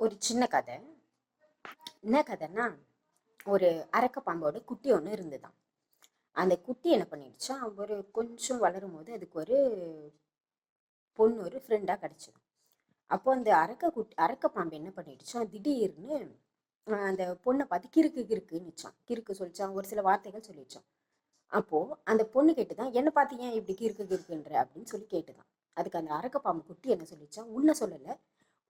ஒரு சின்ன கதை. என்ன கதைன்னா, ஒரு அரக்க பாம்போட குட்டி ஒன்று இருந்துதான். அந்த குட்டி என்ன பண்ணிடுச்சா, ஒரு கொஞ்சம் வளரும் போது அதுக்கு ஒரு பொண்ணு ஒரு ஃப்ரெண்டாக கிடச்சிது. அப்போ அந்த அரக்க பாம்பு என்ன பண்ணிடுச்சா, திடீர்னு அந்த பொண்ணை பார்த்து கிறுக்கு கிறுக்குன்னுச்சான். கிறுக்கு சொல்லிச்சான், ஒரு சில வார்த்தைகள் சொல்லிச்சான். அப்போ அந்த பொண்ணு கேட்டுதான், என்ன பார்த்து ஏன் இப்படி கிறுக்கு கிறுக்குன்ற அப்படின்னு சொல்லி கேட்டுதான். அதுக்கு அந்த அரக்க பாம்பு குட்டி என்ன சொல்லிச்சான், உன்னை சொல்லலை,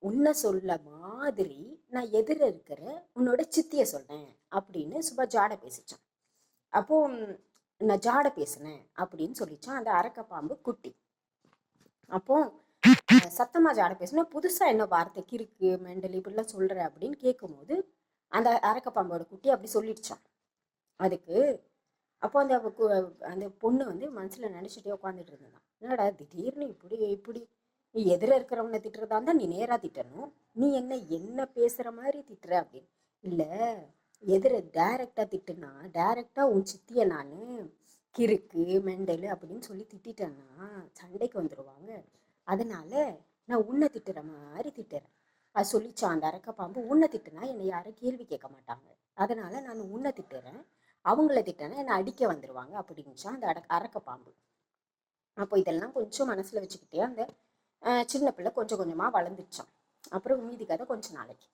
உன்னை சொல்ல மாதிரி நான் எதிர இருக்கிற உன்னோட சித்திய சொல்றேன் அப்படின்னு சும்மா ஜாட பேசிச்சான். அப்போ நான் ஜாட பேசினேன் அப்படின்னு சொல்லிச்சான் அந்த அரக்க பாம்பு குட்டி. அப்போ சத்தமா ஜாட பேசினா, புதுசா என்ன வார்த்தைக்கு இருக்கு மெண்டல் இப்படிலாம் சொல்ற அப்படின்னு கேட்கும்போது அந்த அரக்க பாம்போட குட்டி அப்படி சொல்லிடுச்சான் அதுக்கு. அப்போ அந்த பொண்ணு வந்து மனசுல நினைச்சிட்டே உட்காந்துட்டு இருந்தான், என்னடா திடீர்னு இப்படி இப்படி நீ எதிர இருக்கிறவனை திட்டுறதா இருந்தா நீ நேரா திட்டணும், நீ என்ன பேசுற மாதிரி திட்டுற அப்படின்னு. இல்ல, எதிர டைரக்டா திட்டுனா டைரக்டா உன் சித்திய நானு கிறுக்கு மெண்டலு அப்படின்னு சொல்லி திட்டேன்னா சண்டைக்கு வந்துடுவாங்க, அதனால நான் உன்னை திட்டுற மாதிரி திட்டுறேன். அது சொல்லிச்சான் அந்த அரக்க பாம்பு. உன்னை திட்டுனா என்னை யாரும் கேள்வி கேட்க மாட்டாங்க, அதனால நான் உன்னை திட்டுறேன், அவங்கள திட்டனா என்னை அடிக்க வந்துடுவாங்க அப்படின்னுச்சான் அந்த அரக்க பாம்பு. அப்போ இதெல்லாம் கொஞ்சம் மனசுல வச்சுக்கிட்டே அந்த சின்ன பிள்ளை கொஞ்சம் கொஞ்சமா வளர்ந்துச்சான். அப்புறம் மீதி கதை கொஞ்ச நாளைக்கு.